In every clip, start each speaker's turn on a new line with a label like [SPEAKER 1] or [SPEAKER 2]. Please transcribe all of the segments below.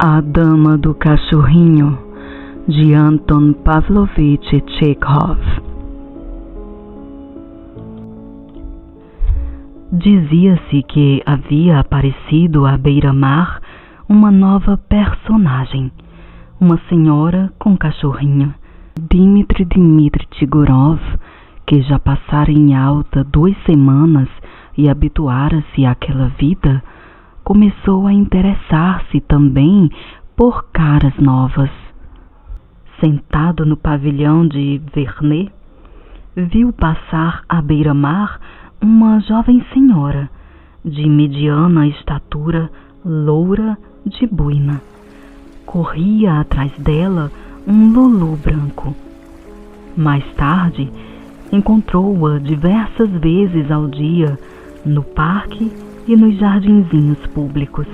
[SPEAKER 1] A Dama do Cachorrinho, de Anton Pavlovich Chekhov. Dizia-se que havia aparecido à beira-mar uma nova personagem, uma senhora com cachorrinho, Dmitri Dmitrich Gurov, que já passara em alta 2 semanas e habituara-se àquela vida, começou a interessar-se também por caras novas. Sentado no pavilhão de Vernet, viu passar à beira-mar uma jovem senhora, de mediana estatura, loura, de boina. Corria atrás dela um lulu branco. Mais tarde, encontrou-a diversas vezes ao dia no parque e nos jardinzinhos públicos.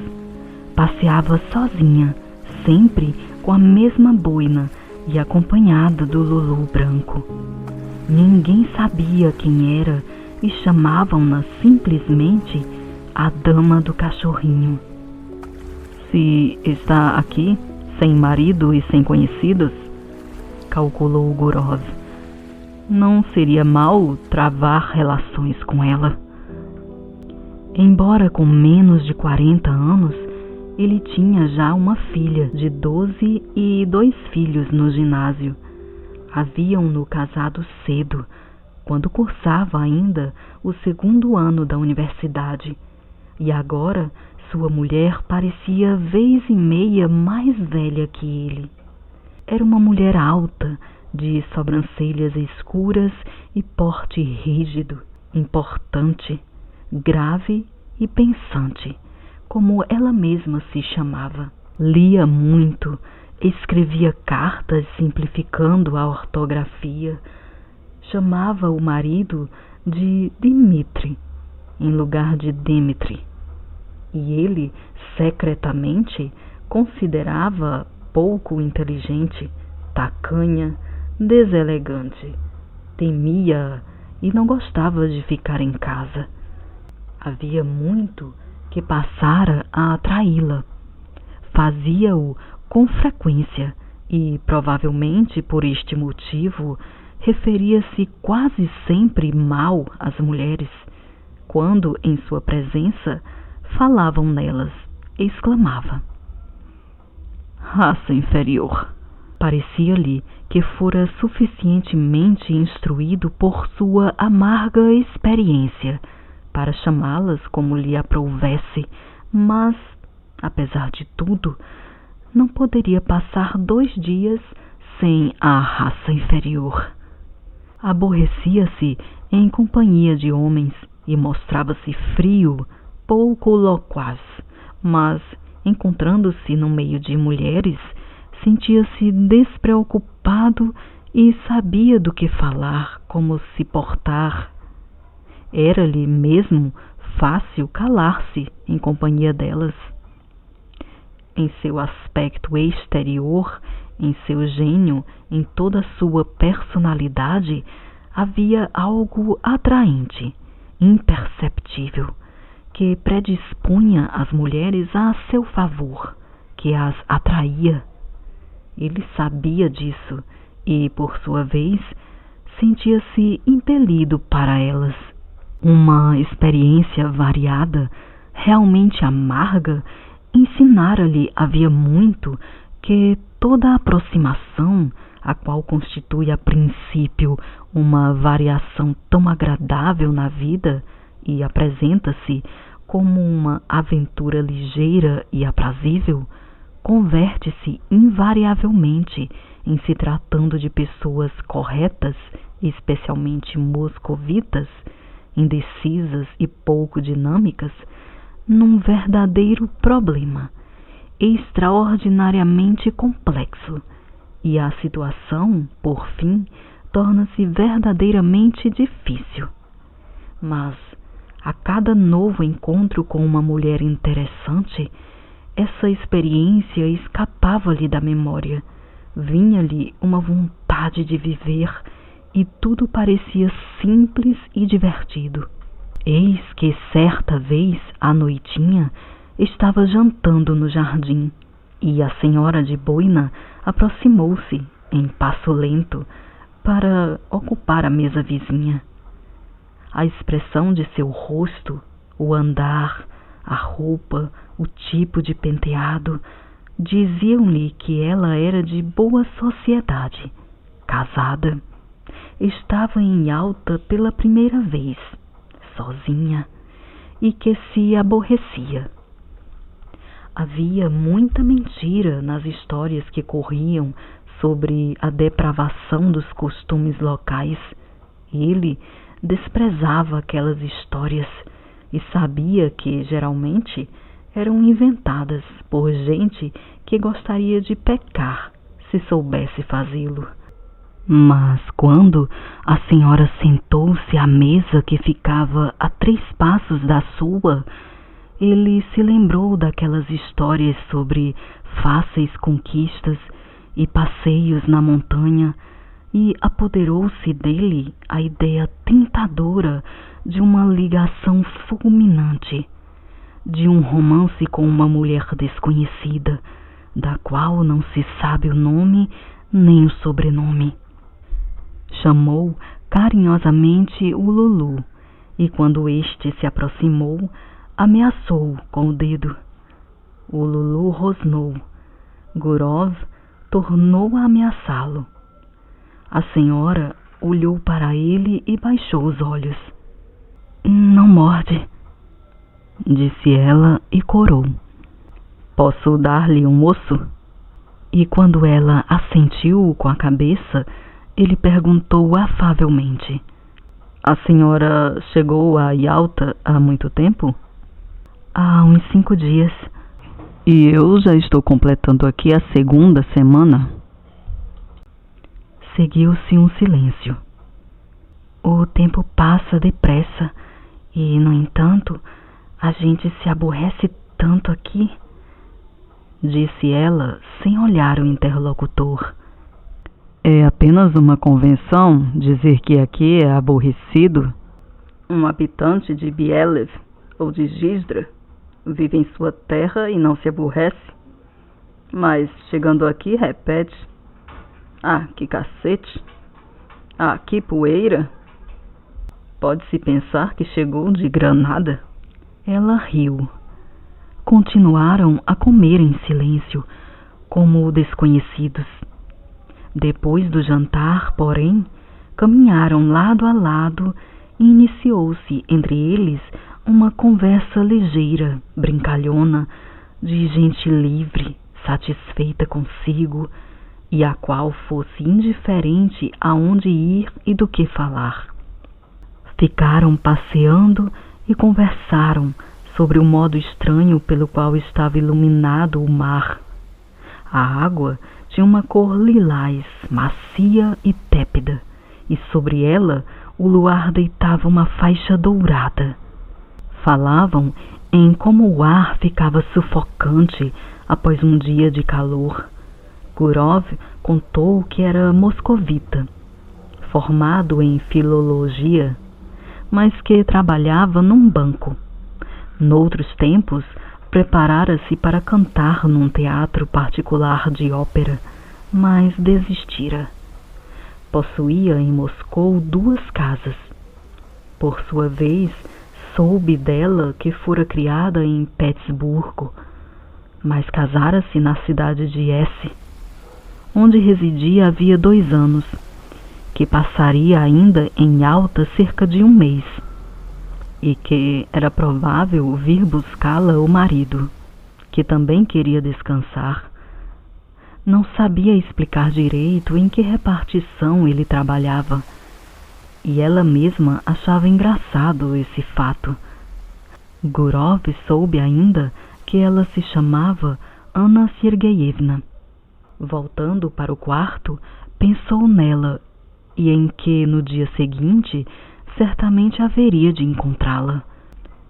[SPEAKER 1] Passeava sozinha, sempre com a mesma boina e acompanhada do lulu branco. Ninguém sabia quem era e chamavam-na simplesmente a Dama do Cachorrinho. Se está aqui, sem marido e sem conhecidos, calculou Gurov, não seria mal travar relações com ela. Embora com menos de 40 anos, ele tinha já uma filha de 12 e 2 filhos no ginásio. Haviam-no casado cedo, quando cursava ainda o 2º ano da universidade, e agora sua mulher parecia vez e meia mais velha que ele. Era uma mulher alta, de sobrancelhas escuras e porte rígido, importante, grave e pensante, como ela mesma se chamava. Lia muito, escrevia cartas simplificando a ortografia, chamava o marido de Dmitri, em lugar de Dmitri, e ele, secretamente, considerava pouco inteligente, tacanha, deselegante. Temia e não gostava de ficar em casa. Havia muito que passara a atraí-la. Fazia-o com frequência e, provavelmente por este motivo, referia-se quase sempre mal às mulheres. Quando, em sua presença, falavam nelas, exclamava: raça inferior. Parecia-lhe que fora suficientemente instruído por sua amarga experiência para chamá-las como lhe aprouvesse, mas, apesar de tudo, não poderia passar 2 dias sem a raça inferior. Aborrecia-se em companhia de homens e mostrava-se frio, pouco loquaz, mas, encontrando-se no meio de mulheres, sentia-se despreocupado e sabia do que falar, como se portar. Era-lhe mesmo fácil calar-se em companhia delas. Em seu aspecto exterior, em seu gênio, em toda a sua personalidade, havia algo atraente, imperceptível, que predispunha as mulheres a seu favor, que as atraía. Ele sabia disso e, por sua vez, sentia-se impelido para elas. Uma experiência variada, realmente amarga, ensinara-lhe havia muito que toda aproximação, a qual constitui a princípio uma variação tão agradável na vida e apresenta-se como uma aventura ligeira e aprazível, converte-se invariavelmente, em se tratando de pessoas corretas, especialmente moscovitas, indecisas e pouco dinâmicas, num verdadeiro problema, extraordinariamente complexo, e a situação, por fim, torna-se verdadeiramente difícil. Mas, a cada novo encontro com uma mulher interessante, essa experiência escapava-lhe da memória, vinha-lhe uma vontade de viver e tudo parecia simples e divertido. Eis que certa vez, à noitinha, estava jantando no jardim, e a senhora de boina aproximou-se em passo lento para ocupar a mesa vizinha. A expressão de seu rosto, o andar, a roupa, o tipo de penteado, diziam-lhe que ela era de boa sociedade, casada, estava em Alta pela primeira vez, sozinha, e que se aborrecia. Havia muita mentira nas histórias que corriam sobre a depravação dos costumes locais. Ele desprezava aquelas histórias e sabia que, geralmente, eram inventadas por gente que gostaria de pecar se soubesse fazê-lo. Mas quando a senhora sentou-se à mesa que ficava a 3 passos da sua, ele se lembrou daquelas histórias sobre fáceis conquistas e passeios na montanha e apoderou-se dele a ideia tentadora de uma ligação fulminante, de um romance com uma mulher desconhecida, da qual não se sabe o nome nem o sobrenome. Chamou carinhosamente o Lulu e, quando este se aproximou, ameaçou com o dedo. O Lulu rosnou. Gurov tornou a ameaçá-lo. A senhora olhou para ele e baixou os olhos. Não morde, disse ela e corou. Posso dar-lhe um osso? E quando ela assentiu com a cabeça, ele perguntou afavelmente: A senhora chegou a Yalta há muito tempo? Há uns 5 dias. E eu já estou completando aqui a 2ª semana. Seguiu-se um silêncio. O tempo passa depressa e, no entanto, a gente se aborrece tanto aqui, disse ela sem olhar o interlocutor. É apenas uma convenção dizer que aqui é aborrecido? Um habitante de Bielev ou de Gisdra vive em sua terra e não se aborrece, mas chegando aqui repete: Ah, que cacete! Ah, que poeira! Pode-se pensar que chegou de Granada. Ela riu. Continuaram a comer em silêncio, como desconhecidos. Depois do jantar, porém, caminharam lado a lado e iniciou-se entre eles uma conversa ligeira, brincalhona, de gente livre, satisfeita consigo, e a qual fosse indiferente aonde ir e do que falar. Ficaram passeando e conversaram sobre o modo estranho pelo qual estava iluminado o mar. A água tinha uma cor lilás, macia e tépida, e sobre ela o luar deitava uma faixa dourada. Falavam em como o ar ficava sufocante após um dia de calor. Gurov contou que era moscovita, formado em filologia, mas que trabalhava num banco. Noutros tempos, preparara-se para cantar num teatro particular de ópera, mas desistira. Possuía em Moscou 2 casas. Por sua vez, soube dela que fora criada em Petersburgo, mas casara-se na cidade de S, onde residia havia 2 anos, que passaria ainda em Alta cerca de 1 mês, e que era provável vir buscá-la o marido, que também queria descansar. Não sabia explicar direito em que repartição ele trabalhava, e ela mesma achava engraçado esse fato. Gurov soube ainda que ela se chamava Anna Sergeyevna. Voltando para o quarto, pensou nela e em que no dia seguinte certamente haveria de encontrá-la.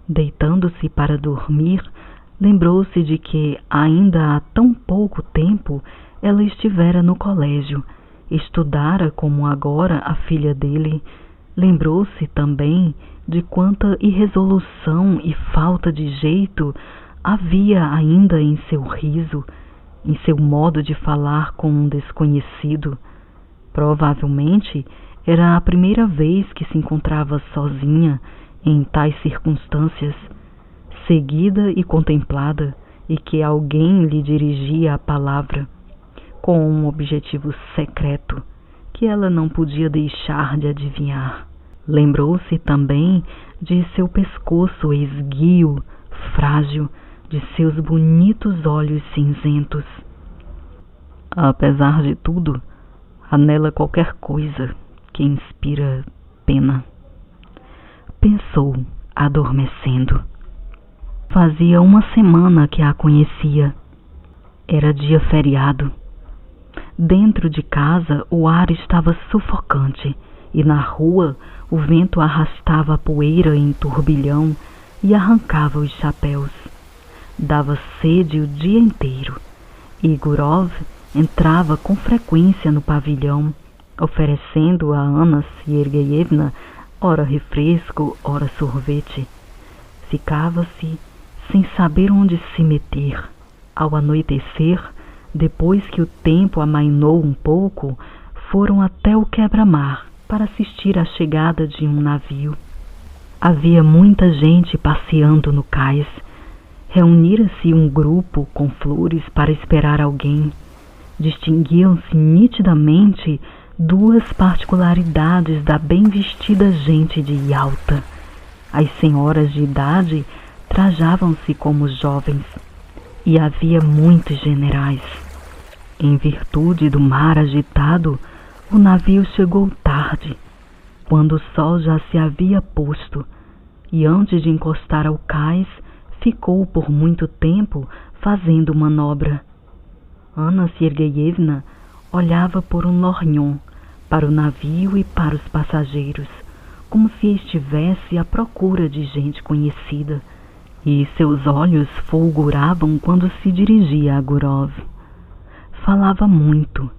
[SPEAKER 1] Deitando-se para dormir, lembrou-se de que ainda há tão pouco tempo ela estivera no colégio, estudara como agora a filha dele. Lembrou-se também de quanta irresolução e falta de jeito havia ainda em seu riso, em seu modo de falar com um desconhecido. Provavelmente era a primeira vez que se encontrava sozinha em tais circunstâncias, seguida e contemplada, e que alguém lhe dirigia a palavra, com um objetivo secreto que ela não podia deixar de adivinhar. Lembrou-se também de seu pescoço esguio, frágil, de seus bonitos olhos cinzentos. Apesar de tudo, há nela qualquer coisa que inspira pena. Pensou, adormecendo. Fazia uma semana que a conhecia. Era dia feriado. Dentro de casa o ar estava sufocante e na rua o vento arrastava a poeira em turbilhão e arrancava os chapéus. Dava sede o dia inteiro e Gurov entrava com frequência no pavilhão, oferecendo a Anna Sergeyevna ora refresco, ora sorvete. Ficava-se sem saber onde se meter. Ao anoitecer, depois que o tempo amainou um pouco, foram até o quebra-mar para assistir à chegada de um navio. Havia muita gente passeando no cais. Reunira-se um grupo com flores para esperar alguém. Distinguiam-se nitidamente duas particularidades da bem-vestida gente de Yalta. As senhoras de idade trajavam-se como jovens, e havia muitos generais. Em virtude do mar agitado, o navio chegou tarde, quando o sol já se havia posto, e antes de encostar ao cais, ficou por muito tempo fazendo manobra. Anna Sergeyevna olhava por um lorgnon para o navio e para os passageiros, como se estivesse à procura de gente conhecida, e seus olhos fulguravam quando se dirigia a Gurov. Falava muito,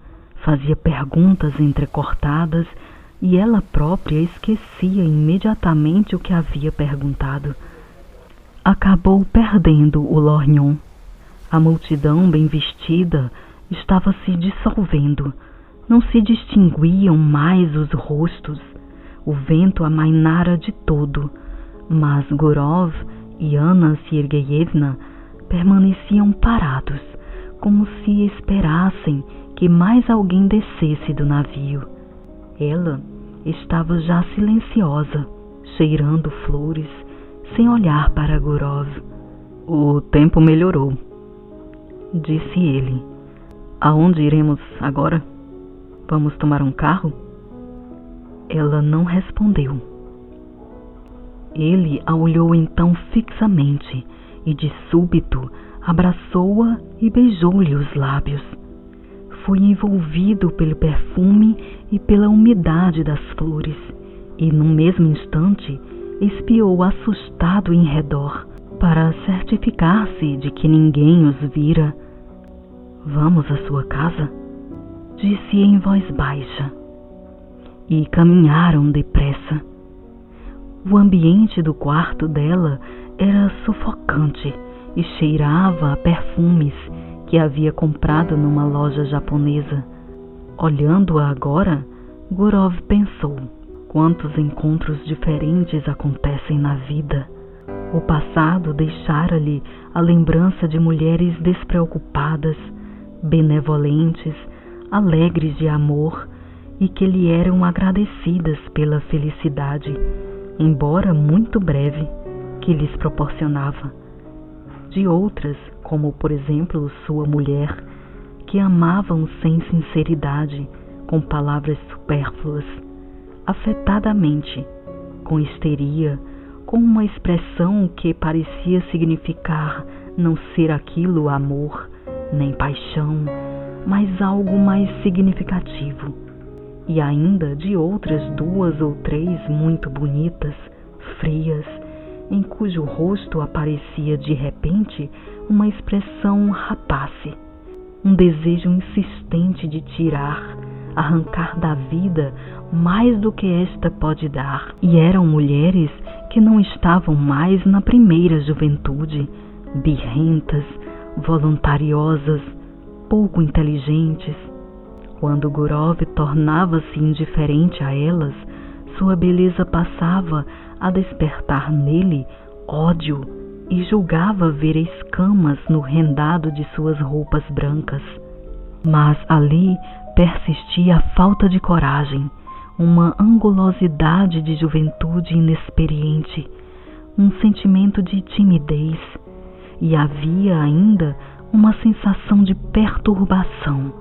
[SPEAKER 1] fazia perguntas entrecortadas e ela própria esquecia imediatamente o que havia perguntado. Acabou perdendo o lorgnon. A multidão bem vestida estava se dissolvendo. Não se distinguiam mais os rostos. O vento amainara de todo, mas Gurov e Anna Sergeyevna permaneciam parados, como se esperassem que mais alguém descesse do navio. Ela estava já silenciosa, cheirando flores, sem olhar para Gurov. O tempo melhorou, disse ele. Aonde iremos agora? Vamos tomar um carro? Ela não respondeu. Ele a olhou então fixamente e de súbito abraçou-a e beijou-lhe os lábios. Foi envolvido pelo perfume e pela umidade das flores e, no mesmo instante, espiou assustado em redor para certificar-se de que ninguém os vira. Vamos à sua casa? Disse em voz baixa. E caminharam depressa. O ambiente do quarto dela era sufocante e cheirava a perfumes que havia comprado numa loja japonesa. Olhando-a agora, Gurov pensou: quantos encontros diferentes acontecem na vida. O passado deixara-lhe a lembrança de mulheres despreocupadas, benevolentes, alegres de amor e que lhe eram agradecidas pela felicidade, embora muito breve, que lhes proporcionava. De outras, como por exemplo sua mulher, que amavam sem sinceridade, com palavras supérfluas, afetadamente, com histeria, com uma expressão que parecia significar não ser aquilo amor, nem paixão, mas algo mais significativo. E ainda de outras duas ou três muito bonitas, frias, em cujo rosto aparecia de repente uma expressão rapace, um desejo insistente de tirar, arrancar da vida mais do que esta pode dar. E eram mulheres que não estavam mais na primeira juventude, birrentas, voluntariosas, pouco inteligentes. Quando Gurov tornava-se indiferente a elas, sua beleza passava a despertar nele ódio e julgava ver escamas no rendado de suas roupas brancas. Mas ali persistia a falta de coragem, uma angulosidade de juventude inexperiente, um sentimento de timidez, e havia ainda uma sensação de perturbação,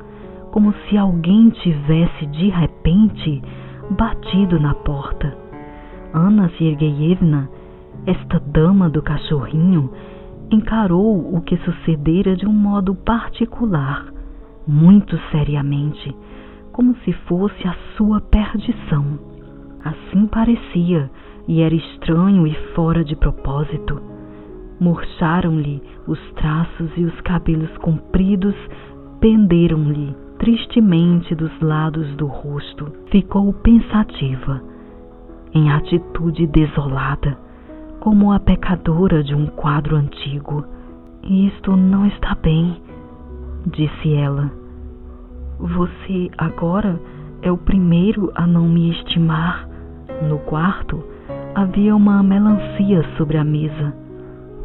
[SPEAKER 1] como se alguém tivesse de repente batido na porta. Anna Sergeyevna, esta dama do cachorrinho, encarou o que sucedera de um modo particular, muito seriamente, como se fosse a sua perdição. Assim parecia, e era estranho e fora de propósito. Murcharam-lhe os traços e os cabelos compridos penderam-lhe tristemente dos lados do rosto. Ficou pensativa, em atitude desolada, como a pecadora de um quadro antigo. Isto não está bem, disse ela. Você agora é o primeiro a não me estimar. No quarto havia uma melancia sobre a mesa.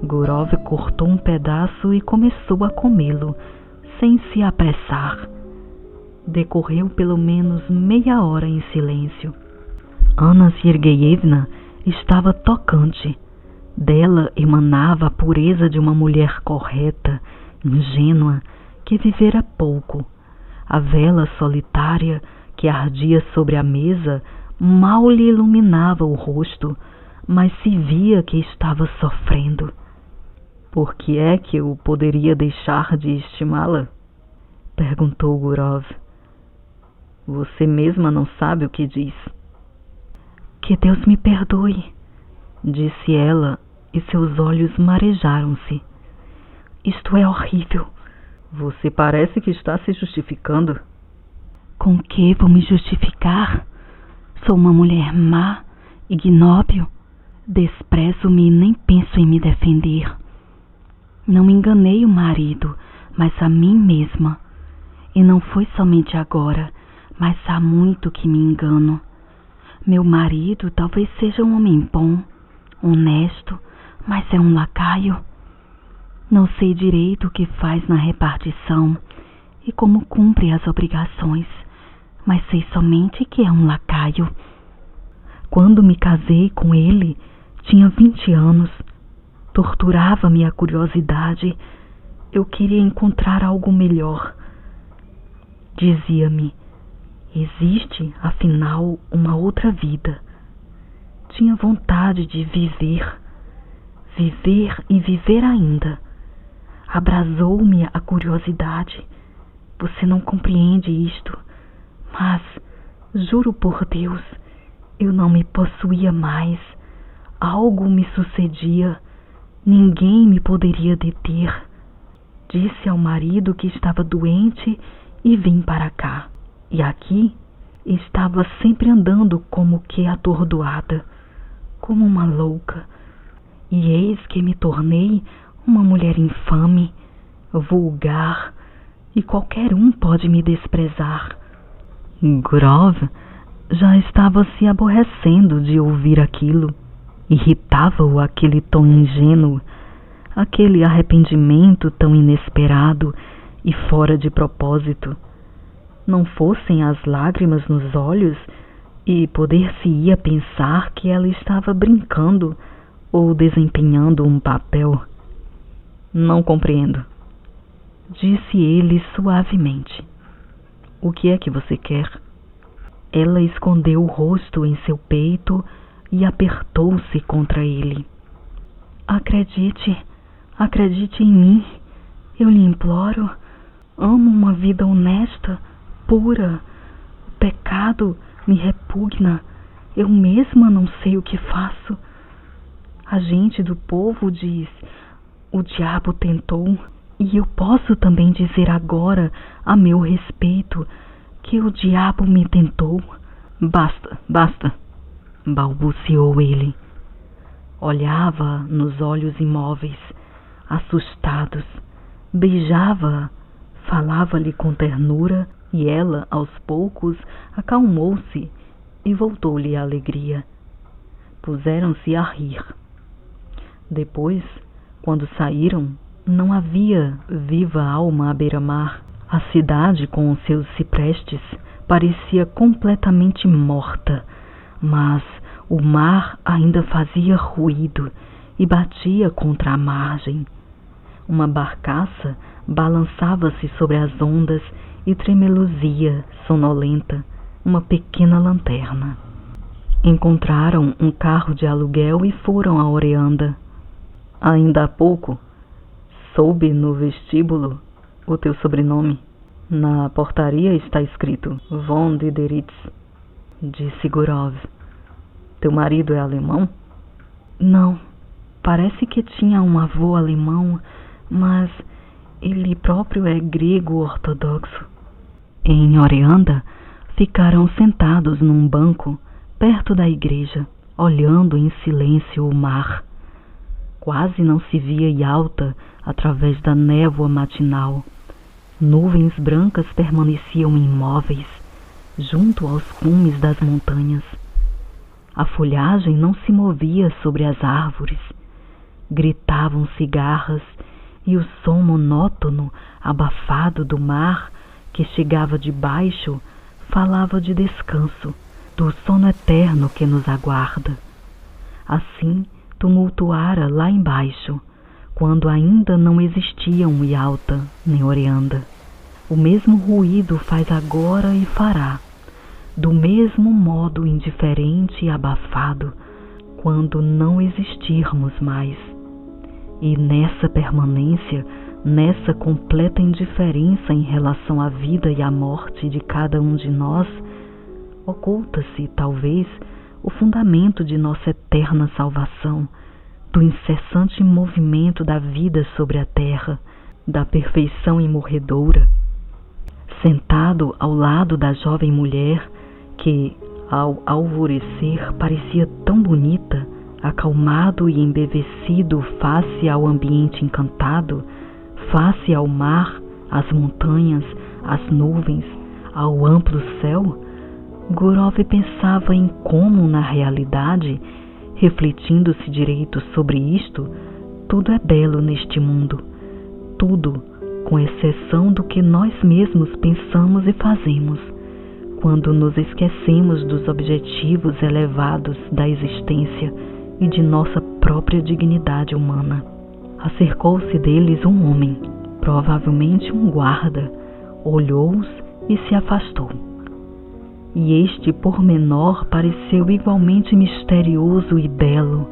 [SPEAKER 1] Gurov cortou um pedaço e começou a comê-lo, sem se apressar. Decorreu pelo menos meia hora em silêncio. Anna Sergeyevna estava tocante. Dela emanava a pureza de uma mulher correta, ingênua, que vivera pouco. A vela solitária que ardia sobre a mesa mal lhe iluminava o rosto, mas se via que estava sofrendo. Por que é que eu poderia deixar de estimá-la? Perguntou Gurov. Você mesma não sabe o que diz. Que Deus me perdoe, disse ela, e seus olhos marejaram-se. Isto é horrível. Você parece que está se justificando. Com que vou me justificar? Sou uma mulher má, ignóbil. Desprezo-me e nem penso em me defender. Não enganei o marido, mas a mim mesma. E não foi somente agora, mas há muito que me engano. Meu marido talvez seja um homem bom, honesto, mas é um lacaio. Não sei direito o que faz na repartição e como cumpre as obrigações, mas sei somente que é um lacaio. Quando me casei com ele, tinha 20 anos. Torturava-me a curiosidade. Eu queria encontrar algo melhor. Dizia-me, existe, afinal, uma outra vida. Tinha vontade de viver e viver ainda. Abrasou-me a curiosidade. Você não compreende isto, mas, juro por Deus, eu não me possuía mais. Algo me sucedia. Ninguém me poderia deter. Disse ao marido que estava doente e vim para cá. E aqui estava sempre andando como que atordoada, como uma louca. E eis que me tornei uma mulher infame, vulgar, e qualquer um pode me desprezar. Gurov já estava se aborrecendo de ouvir aquilo. Irritava-o aquele tom ingênuo, aquele arrependimento tão inesperado e fora de propósito. Não fossem as lágrimas nos olhos, e poder-se-ia pensar que ela estava brincando ou desempenhando um papel. Não compreendo, disse ele suavemente. O que é que você quer? Ela escondeu o rosto em seu peito e apertou-se contra ele. Acredite em mim, eu lhe imploro. Amo uma vida honesta, pura. O pecado me repugna. Eu mesma não sei o que faço. A gente do povo diz, o diabo tentou, e eu posso também dizer agora, a meu respeito, que o diabo me tentou. Basta, balbuciou ele. Olhava nos olhos imóveis, assustados, beijava-a, falava-lhe com ternura e ela, aos poucos, acalmou-se e voltou-lhe a alegria. Puseram-se a rir. Depois, quando saíram, não havia viva alma à beira-mar. A cidade, com os seus ciprestes, parecia completamente morta, mas o mar ainda fazia ruído e batia contra a margem. Uma barcaça balançava-se sobre as ondas e tremeluzia, sonolenta, uma pequena lanterna. Encontraram um carro de aluguel e foram a Oreanda. Ainda há pouco, soube no vestíbulo o teu sobrenome. Na portaria está escrito von Dideritz, disse Gurov. Teu marido é alemão? Não, parece que tinha um avô alemão, mas ele próprio é grego ortodoxo. Em Oreanda, ficaram sentados num banco perto da igreja, olhando em silêncio o mar. Quase não se via Yalta através da névoa matinal. Nuvens brancas permaneciam imóveis, junto aos cumes das montanhas. A folhagem não se movia sobre as árvores. Gritavam cigarras e o som monótono, abafado do mar, que chegava de baixo, falava de descanso, do sono eterno que nos aguarda. Assim tumultuara lá embaixo, quando ainda não existiam Yalta nem Oreanda. O mesmo ruído faz agora e fará, do mesmo modo indiferente e abafado, quando não existirmos mais. E nessa permanência, nessa completa indiferença em relação à vida e à morte de cada um de nós, oculta-se, talvez, o fundamento de nossa eterna salvação, do incessante movimento da vida sobre a terra, da perfeição imorredoura. Sentado ao lado da jovem mulher, que, ao alvorecer, parecia tão bonita, acalmado e embevecido face ao ambiente encantado, face ao mar, às montanhas, às nuvens, ao amplo céu, Gurov pensava em como, na realidade, refletindo-se direito sobre isto, tudo é belo neste mundo, tudo, com exceção do que nós mesmos pensamos e fazemos, quando nos esquecemos dos objetivos elevados da existência e de nossa própria dignidade humana. Acercou-se deles um homem, provavelmente um guarda, olhou-os e se afastou. E este pormenor pareceu igualmente misterioso e belo.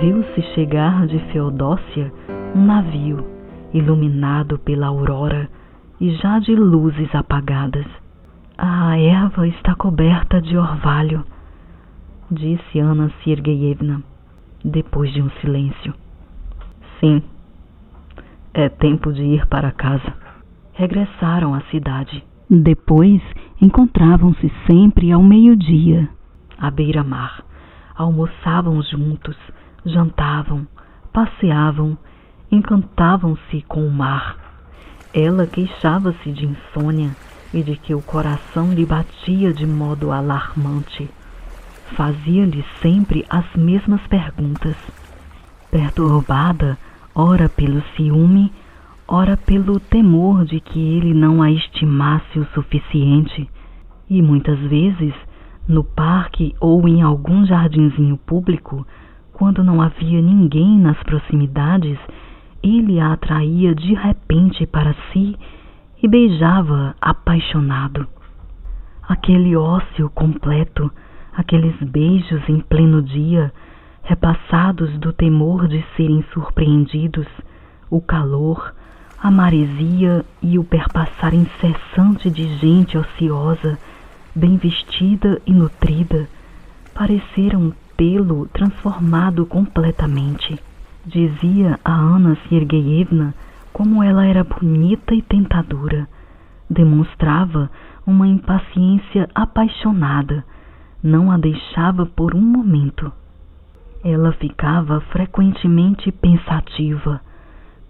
[SPEAKER 1] Viu-se chegar de Feodócia um navio, iluminado pela aurora e já de luzes apagadas. A erva está coberta de orvalho, disse Anna Sergeyevna, depois de um silêncio. Sim, é tempo de ir para casa. Regressaram à cidade. Depois encontravam-se sempre ao meio-dia, à beira-mar. Almoçavam juntos, jantavam, passeavam, encantavam-se com o mar. Ela queixava-se de insônia e de que o coração lhe batia de modo alarmante. Fazia-lhe sempre as mesmas perguntas, perturbada, ora pelo ciúme, ora pelo temor de que ele não a estimasse o suficiente, e muitas vezes, no parque ou em algum jardinzinho público, quando não havia ninguém nas proximidades, ele a atraía de repente para si e beijava apaixonado. Aquele ócio completo, aqueles beijos em pleno dia, repassados do temor de serem surpreendidos, o calor, a maresia e o perpassar incessante de gente ociosa, bem vestida e nutrida, pareceram tê-lo transformado completamente. Dizia a Anna Sergeyevna como ela era bonita e tentadora. Demonstrava uma impaciência apaixonada, não a deixava por um momento. Ela ficava frequentemente pensativa,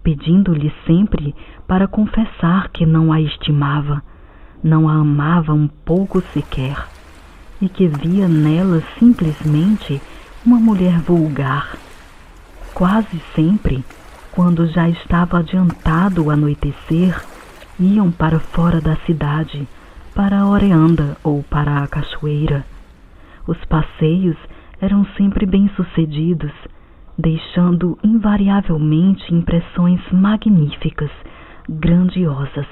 [SPEAKER 1] pedindo-lhe sempre para confessar que não a estimava, não a amava um pouco sequer, e que via nela simplesmente uma mulher vulgar. Quase sempre, quando já estava adiantado o anoitecer, iam para fora da cidade, para a Oreanda ou para a cachoeira. Os passeios eram sempre bem-sucedidos, deixando invariavelmente impressões magníficas, grandiosas.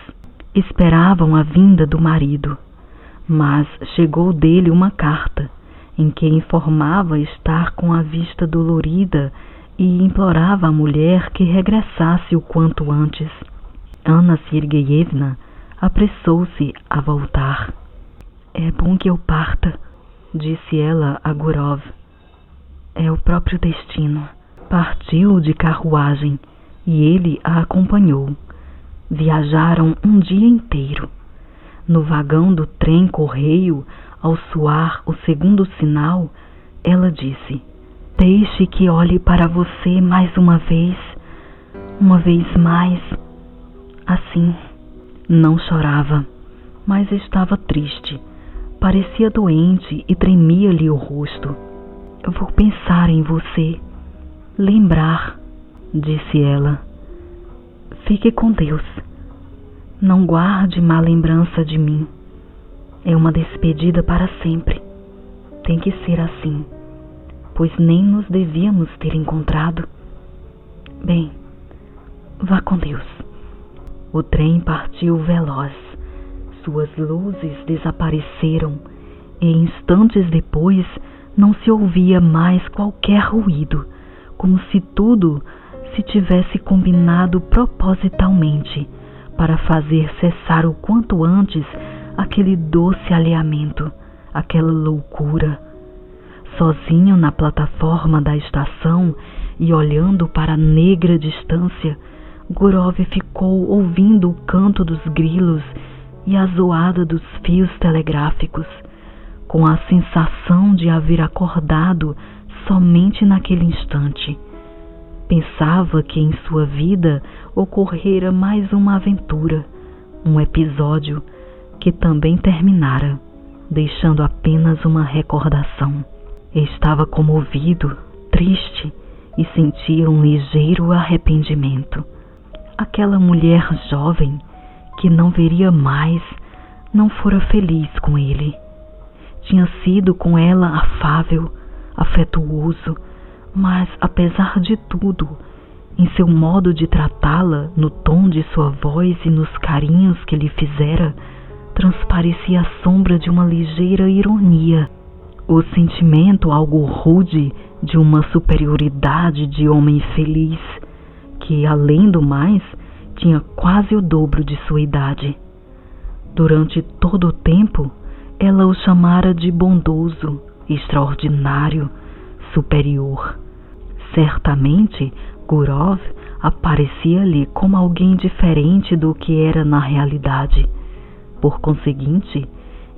[SPEAKER 1] Esperavam a vinda do marido, mas chegou dele uma carta, em que informava estar com a vista dolorida e implorava à mulher que regressasse o quanto antes. Anna Sergeyevna apressou-se a voltar. "É bom que eu parta", disse ela a Gurov. "É o próprio destino." Partiu de carruagem e ele a acompanhou. Viajaram um dia inteiro. No vagão do trem-correio, ao soar o segundo sinal, ela disse: "Deixe que olhe para você mais uma vez mais." Assim, não chorava, mas estava triste. Parecia doente e tremia-lhe o rosto. "Eu vou pensar em você, lembrar", disse ela. "Fique com Deus. Não guarde má lembrança de mim. É uma despedida para sempre. Tem que ser assim, pois nem nos devíamos ter encontrado. Bem, vá com Deus." O trem partiu veloz. Suas luzes desapareceram e instantes depois não se ouvia mais qualquer ruído, como se tudo se tivesse combinado propositalmente para fazer cessar o quanto antes aquele doce alheamento, aquela loucura. Sozinho na plataforma da estação e olhando para a negra distância, Gurov ficou ouvindo o canto dos grilos e a zoada dos fios telegráficos, com a sensação de haver acordado somente naquele instante. Pensava que em sua vida ocorrera mais uma aventura, um episódio que também terminara, deixando apenas uma recordação. Estava comovido, triste e sentia um ligeiro arrependimento. Aquela mulher jovem que não veria mais não fora feliz com ele. Tinha sido com ela afável, afetuoso, mas apesar de tudo, em seu modo de tratá-la, no tom de sua voz e nos carinhos que lhe fizera, transparecia a sombra de uma ligeira ironia, o sentimento algo rude de uma superioridade de homem feliz, que, além do mais, tinha quase o dobro de sua idade. Durante todo o tempo, ela o chamara de bondoso, extraordinário, superior. Certamente, Gurov aparecia-lhe como alguém diferente do que era na realidade. Por conseguinte,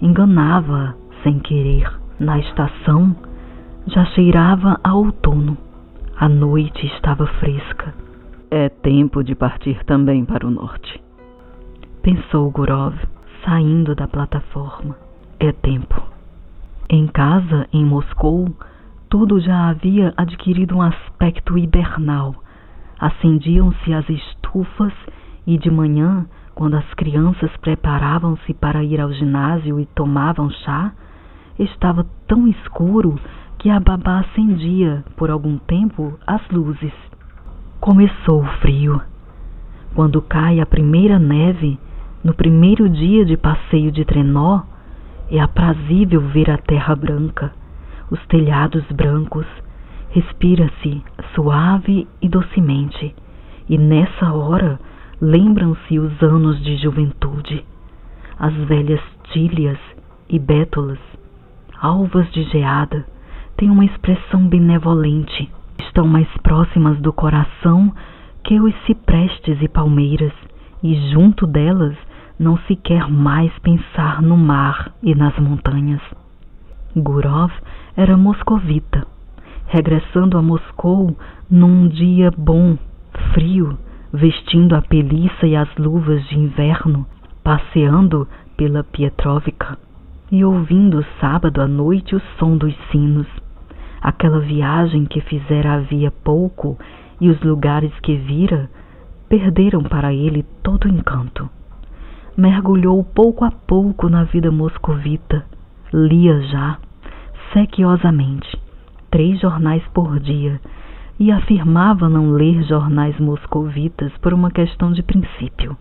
[SPEAKER 1] enganava-a sem querer. Na estação, já cheirava a outono. A noite estava fresca. "É tempo de partir também para o norte", pensou Gurov, saindo da plataforma. "É tempo." Em casa, em Moscou, tudo já havia adquirido um aspecto hibernal. Acendiam-se as estufas e de manhã, quando as crianças preparavam-se para ir ao ginásio e tomavam chá, estava tão escuro que a babá acendia, por algum tempo, as luzes. Começou o frio. Quando cai a primeira neve, no primeiro dia de passeio de trenó, é aprazível ver a terra branca, os telhados brancos, respira-se suave e docemente, e nessa hora lembram-se os anos de juventude. As velhas tílias e bétulas, alvas de geada, têm uma expressão benevolente, estão mais próximas do coração que os ciprestes e palmeiras, e junto delas não se quer mais pensar no mar e nas montanhas. Gurov era moscovita, regressando a Moscou num dia bom, frio, vestindo a peliça e as luvas de inverno, passeando pela Pietrovka e ouvindo sábado à noite o som dos sinos. Aquela viagem que fizera havia pouco e os lugares que vira perderam para ele todo o encanto. Mergulhou pouco a pouco na vida moscovita, lia já, sequiosamente, 3 jornais por dia, e afirmava não ler jornais moscovitas por uma questão de princípio.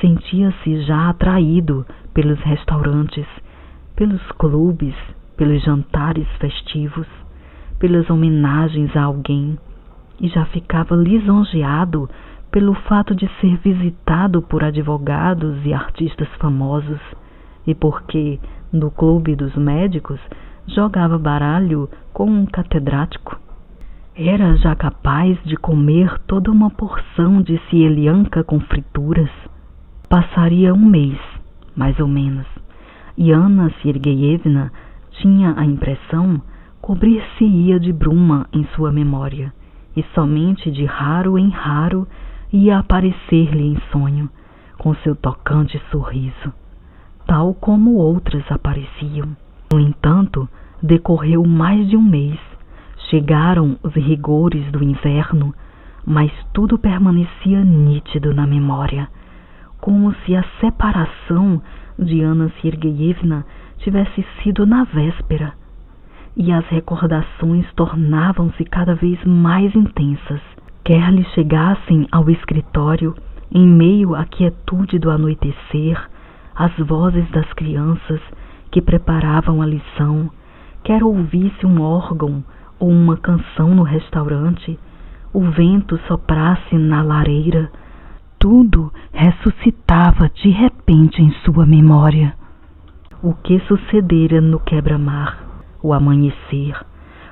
[SPEAKER 1] Sentia-se já atraído pelos restaurantes, pelos clubes, pelos jantares festivos, pelas homenagens a alguém, e já ficava lisonjeado pelo fato de ser visitado por advogados e artistas famosos, e porque, no clube dos médicos, jogava baralho com um catedrático. Era já capaz de comer toda uma porção de sielianka com frituras. Passaria um mês, mais ou menos, e Anna Sergeyevna tinha a impressão cobrir-se-ia de bruma em sua memória, e somente de raro em raro ia aparecer-lhe em sonho, com seu tocante sorriso, tal como outras apareciam. No entanto, decorreu mais de um mês, chegaram os rigores do inverno, mas tudo permanecia nítido na memória, como se a separação de Anna Sergeyevna tivesse sido na véspera, e as recordações tornavam-se cada vez mais intensas. Quer lhe chegassem ao escritório, em meio à quietude do anoitecer, as vozes das crianças que preparavam a lição, quer ouvisse um órgão ou uma canção no restaurante, o vento soprasse na lareira, tudo ressuscitava de repente em sua memória. O que sucedera no quebra-mar, o amanhecer,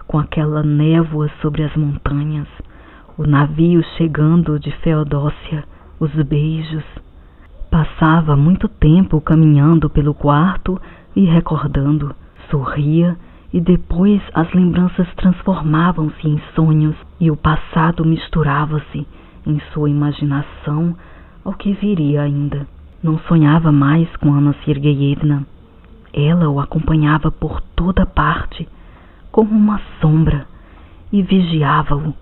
[SPEAKER 1] com aquela névoa sobre as montanhas, o navio chegando de Feodósia, os beijos. Passava muito tempo caminhando pelo quarto e recordando, sorria, e depois as lembranças transformavam-se em sonhos e o passado misturava-se em sua imaginação ao que viria ainda. Não sonhava mais com Anna Sergeyevna. Ela o acompanhava por toda parte, como uma sombra, e vigiava-o.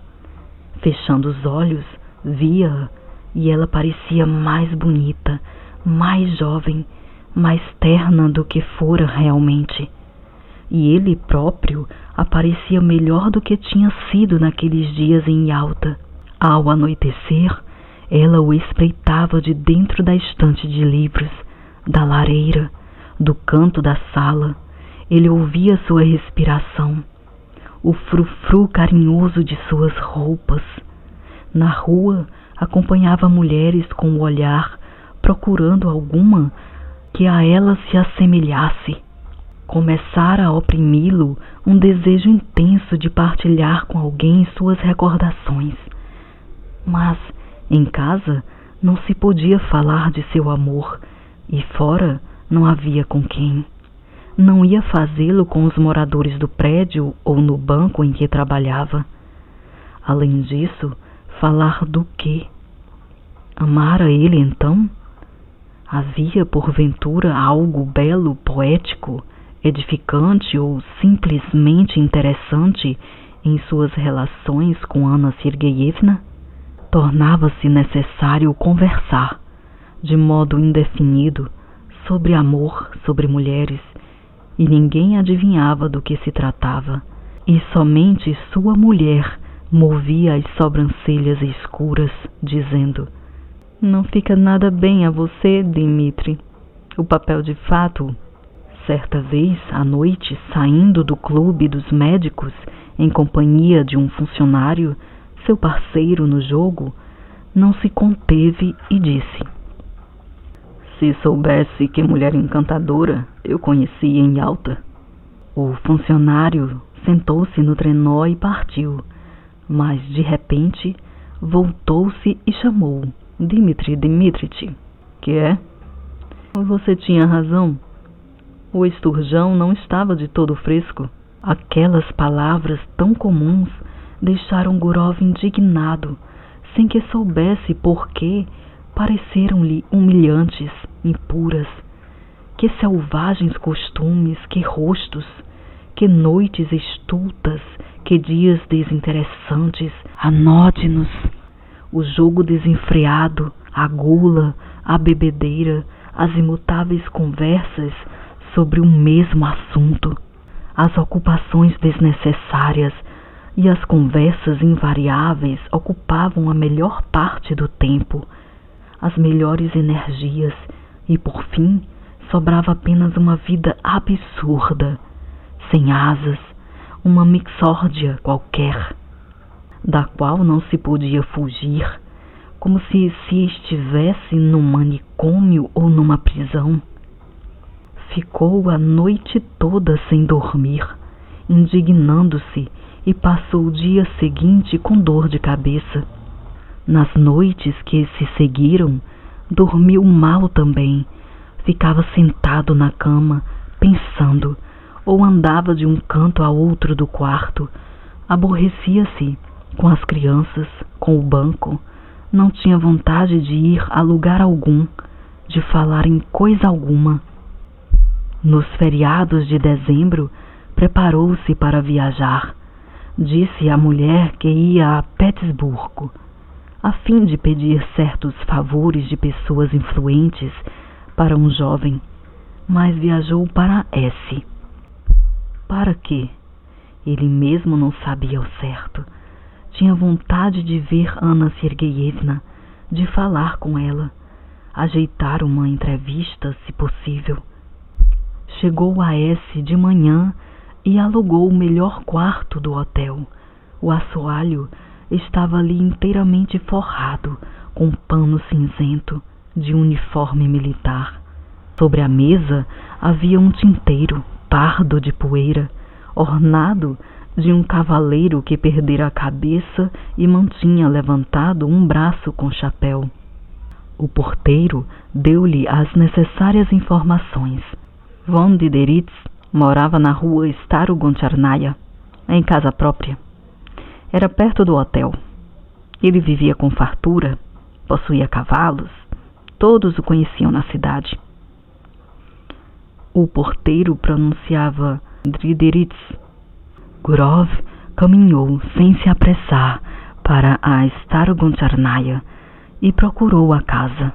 [SPEAKER 1] Fechando os olhos, via-a, e ela parecia mais bonita, mais jovem, mais terna do que fora realmente. E ele próprio aparecia melhor do que tinha sido naqueles dias em Yalta. Ao anoitecer, ela o espreitava de dentro da estante de livros, da lareira, do canto da sala. Ele ouvia sua respiração, o frufru carinhoso de suas roupas. Na rua, acompanhava mulheres com o olhar, procurando alguma que a ela se assemelhasse. Começara a oprimi-lo um desejo intenso de partilhar com alguém suas recordações. Mas, em casa, não se podia falar de seu amor, e fora não havia com quem. Não ia fazê-lo com os moradores do prédio ou no banco em que trabalhava. Além disso, falar do quê? Amara ele então? Havia, porventura, algo belo, poético, edificante ou simplesmente interessante em suas relações com Anna Sergeyevna? Tornava-se necessário conversar, de modo indefinido, sobre amor, sobre mulheres, e ninguém adivinhava do que se tratava, e somente sua mulher movia as sobrancelhas escuras, dizendo: "Não fica nada bem a você, Dmitri, o papel de fato." Certa vez, à noite, saindo do clube dos médicos, em companhia de um funcionário, seu parceiro no jogo, não se conteve e disse: "Se soubesse que mulher encantadora eu conheci em Yalta." O funcionário sentou-se no trenó e partiu, mas de repente voltou-se e chamou: "Dmitri Dmitrich." "Que é?" "Você tinha razão. O esturjão não estava de todo fresco." Aquelas palavras tão comuns deixaram Gurov indignado, sem que soubesse por que pareceram-lhe humilhantes, impuras. Que selvagens costumes, que rostos, que noites estultas, que dias desinteressantes, anódinos. O jogo desenfreado, a gula, a bebedeira, as imutáveis conversas sobre o mesmo assunto, as ocupações desnecessárias e as conversas invariáveis ocupavam a melhor parte do tempo, as melhores energias, e por fim sobrava apenas uma vida absurda, sem asas, uma mixórdia qualquer, da qual não se podia fugir, como se estivesse num manicômio ou numa prisão. Ficou a noite toda sem dormir, indignando-se, e passou o dia seguinte com dor de cabeça. Nas noites que se seguiram, dormiu mal também. Ficava sentado na cama, pensando, ou andava de um canto a outro do quarto. Aborrecia-se com as crianças, com o banco. Não tinha vontade de ir a lugar algum, de falar em coisa alguma. Nos feriados de dezembro, preparou-se para viajar. Disse à mulher que ia a Petersburgo, a fim de pedir certos favores de pessoas influentes para um jovem, mas viajou para S. Para quê? Ele mesmo não sabia ao certo. Tinha vontade de ver Anna Sergeyevna, de falar com ela, ajeitar uma entrevista, se possível. Chegou a S de manhã e alugou o melhor quarto do hotel. O assoalho estava ali inteiramente forrado com pano cinzento de uniforme militar. Sobre a mesa havia um tinteiro pardo de poeira, ornado de um cavaleiro que perdera a cabeça e mantinha levantado um braço com chapéu. O porteiro deu-lhe as necessárias informações. Von Dideritz morava na rua Starogoncharnaya, em casa própria. Era perto do hotel. Ele vivia com fartura, possuía cavalos, todos o conheciam na cidade. O porteiro pronunciava Dideritz. Gurov caminhou sem se apressar para a Starogoncharnaya e procurou a casa.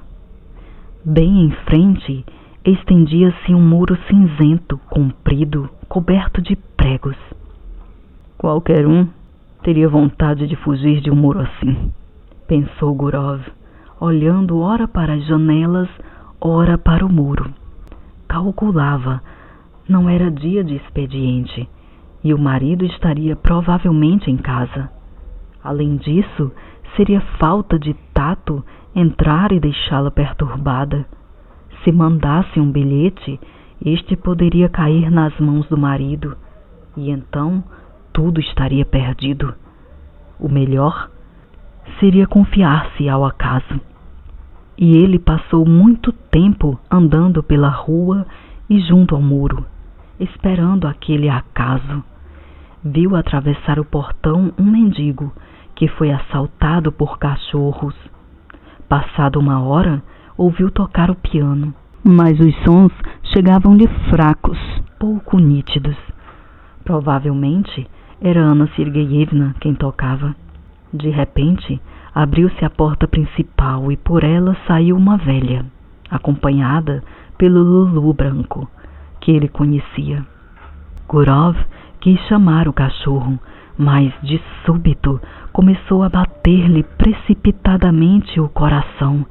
[SPEAKER 1] Bem em frente estendia-se um muro cinzento, comprido, coberto de pregos. Qualquer um teria vontade de fugir de um muro assim, pensou Gurov, olhando ora para as janelas, ora para o muro. Calculava, não era dia de expediente, e o marido estaria provavelmente em casa. Além disso, seria falta de tato entrar e deixá-la perturbada. Se mandasse um bilhete, este poderia cair nas mãos do marido, e então tudo estaria perdido. O melhor seria confiar-se ao acaso. E ele passou muito tempo andando pela rua e junto ao muro, esperando aquele acaso. Viu atravessar o portão um mendigo que foi assaltado por cachorros. Passada uma hora, ouviu tocar o piano, mas os sons chegavam-lhe fracos, pouco nítidos. Provavelmente era Anna Sergeyevna quem tocava. De repente, abriu-se a porta principal e por ela saiu uma velha, acompanhada pelo Lulu branco, que ele conhecia. Gurov quis chamar o cachorro, mas de súbito começou a bater-lhe precipitadamente o coração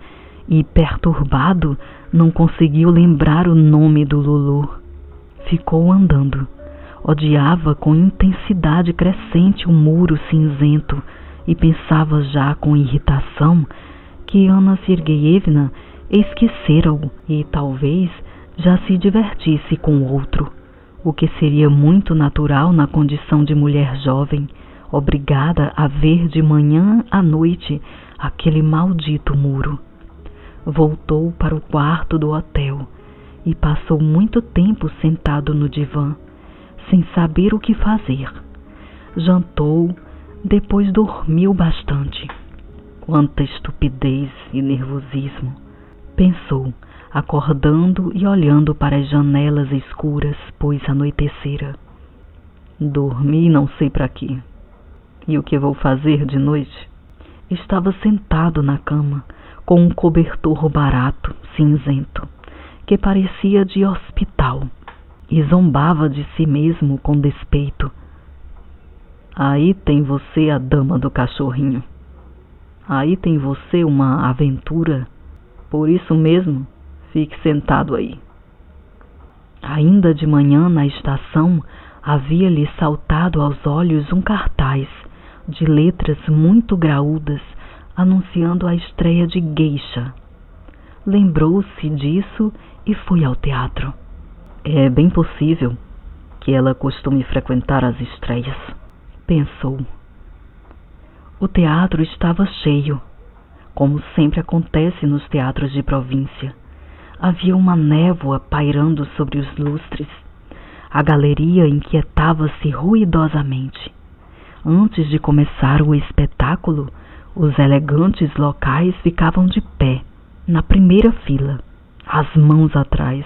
[SPEAKER 1] e, perturbado, não conseguiu lembrar o nome do Lulu. Ficou andando. Odiava com intensidade crescente o muro cinzento e pensava já com irritação que Anna Sergeyevna esquecera-o e talvez já se divertisse com outro, o que seria muito natural na condição de mulher jovem, obrigada a ver de manhã à noite aquele maldito muro. Voltou para o quarto do hotel e passou muito tempo sentado no divã, sem saber o que fazer. Jantou, depois dormiu bastante. Quanta estupidez e nervosismo, pensou, acordando e olhando para as janelas escuras, pois anoitecera. Dormi não sei para quê. E o que vou fazer de noite? Estava sentado na cama, com um cobertor barato, cinzento, que parecia de hospital, e zombava de si mesmo com despeito. Aí tem você a dama do cachorrinho. Aí tem você uma aventura. Por isso mesmo, fique sentado aí. Ainda de manhã na estação, havia-lhe saltado aos olhos um cartaz de letras muito graúdas anunciando a estreia de Geisha. Lembrou-se disso e foi ao teatro. É bem possível que ela costume frequentar as estreias, pensou. O teatro estava cheio, como sempre acontece nos teatros de província. Havia uma névoa pairando sobre os lustres. A galeria inquietava-se ruidosamente. Antes de começar o espetáculo, os elegantes locais ficavam de pé, na primeira fila, as mãos atrás.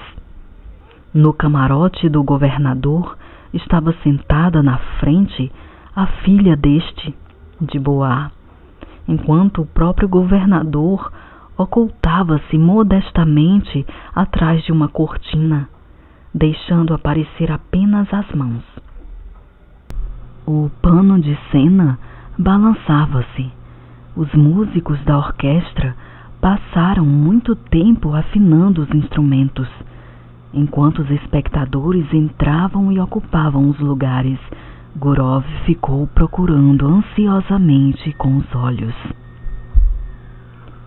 [SPEAKER 1] No camarote do governador estava sentada na frente a filha deste, de Boar, enquanto o próprio governador ocultava-se modestamente atrás de uma cortina, deixando aparecer apenas as mãos. O pano de cena balançava-se. Os músicos da orquestra passaram muito tempo afinando os instrumentos, enquanto os espectadores entravam e ocupavam os lugares. Gurov ficou procurando ansiosamente com os olhos.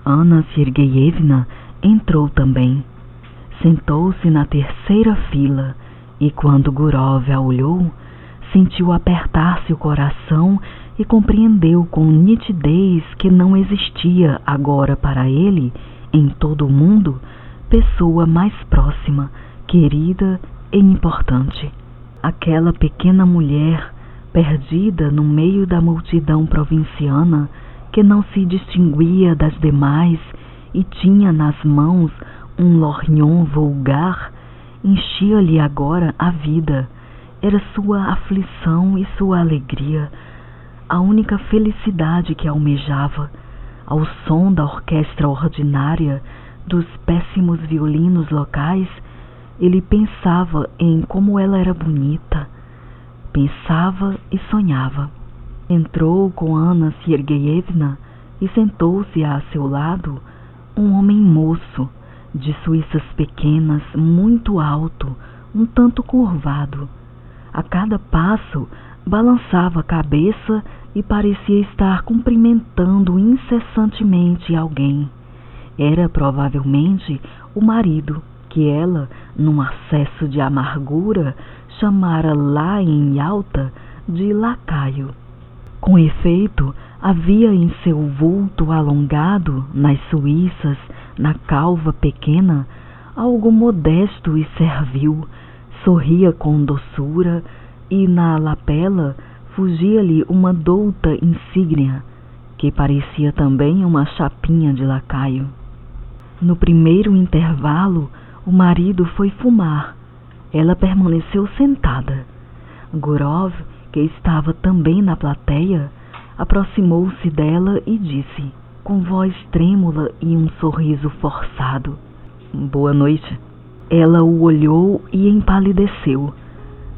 [SPEAKER 1] Anna Sergeyevna entrou também. Sentou-se na terceira fila e, quando Gurov a olhou, sentiu apertar-se o coração e compreendeu com nitidez que não existia agora para ele, em todo o mundo, pessoa mais próxima, querida e importante. Aquela pequena mulher, perdida no meio da multidão provinciana, que não se distinguia das demais e tinha nas mãos um lorgnon vulgar, enchia-lhe agora a vida. Era sua aflição e sua alegria, a única felicidade que almejava. Ao som da orquestra ordinária, dos péssimos violinos locais, ele pensava em como ela era bonita. Pensava e sonhava. Entrou com Anna Sergeyevna e sentou-se a seu lado um homem moço, de suíças pequenas, muito alto, um tanto curvado. A cada passo balançava a cabeça e parecia estar cumprimentando incessantemente alguém. Era provavelmente o marido que ela, num acesso de amargura, chamara lá em alta de lacaio. Com efeito, havia em seu vulto alongado, nas suíças, na calva pequena, algo modesto e servil. Sorria com doçura e na lapela fugia-lhe uma douta insígnia, que parecia também uma chapinha de lacaio. No primeiro intervalo, o marido foi fumar. Ela permaneceu sentada. Gurov, que estava também na plateia, aproximou-se dela e disse, com voz trêmula e um sorriso forçado: "Boa noite." Ela o olhou e empalideceu.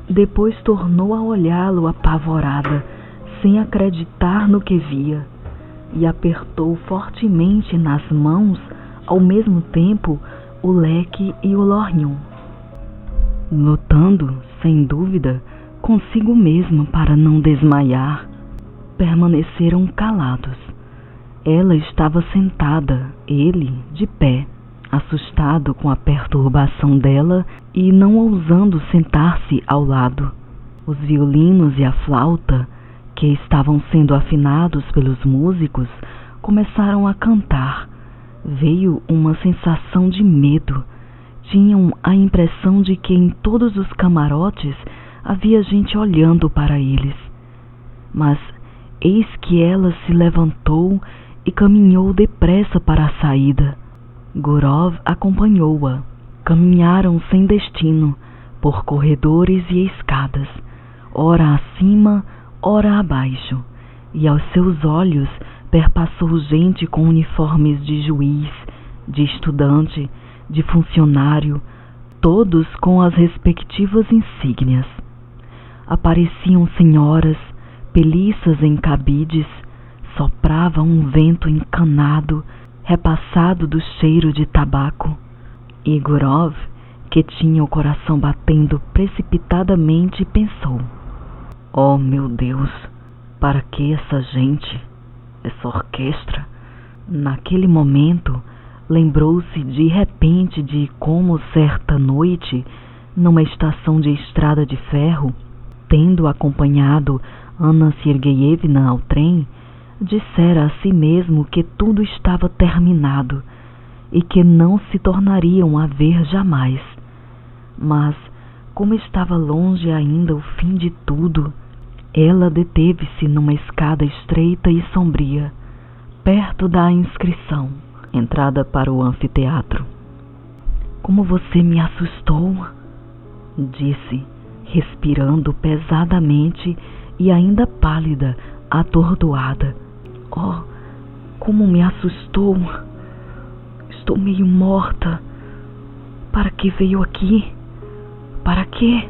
[SPEAKER 1] Depois tornou a olhá-lo apavorada, sem acreditar no que via, e apertou fortemente nas mãos, ao mesmo tempo, o leque e o lorgnon. Lutando, sem dúvida, consigo mesma para não desmaiar, permaneceram calados. Ela estava sentada, ele de pé, assustado com a perturbação dela e não ousando sentar-se ao lado. Os violinos e a flauta, que estavam sendo afinados pelos músicos, começaram a cantar. Veio uma sensação de medo. Tinham a impressão de que em todos os camarotes havia gente olhando para eles. Mas eis que ela se levantou e caminhou depressa para a saída. Gurov acompanhou-a. Caminharam sem destino, por corredores e escadas, ora acima, ora abaixo, e aos seus olhos perpassou gente com uniformes de juiz, de estudante, de funcionário, todos com as respectivas insígnias. Apareciam senhoras, peliças em cabides, soprava um vento encanado, repassado do cheiro de tabaco. E Gurov, que tinha o coração batendo precipitadamente, pensou: oh, meu Deus, para que essa gente, essa orquestra? Naquele momento, lembrou-se de repente de como certa noite, numa estação de estrada de ferro, tendo acompanhado Anna Sergeyevna ao trem, dissera a si mesmo que tudo estava terminado e que não se tornariam a ver jamais. Mas, como estava longe ainda o fim de tudo, ela deteve-se numa escada estreita e sombria, perto da inscrição, entrada para o anfiteatro. Como você me assustou, disse, respirando pesadamente e ainda pálida, atordoada. Oh, como me assustou! Estou meio morta. Para que veio aqui? Para quê?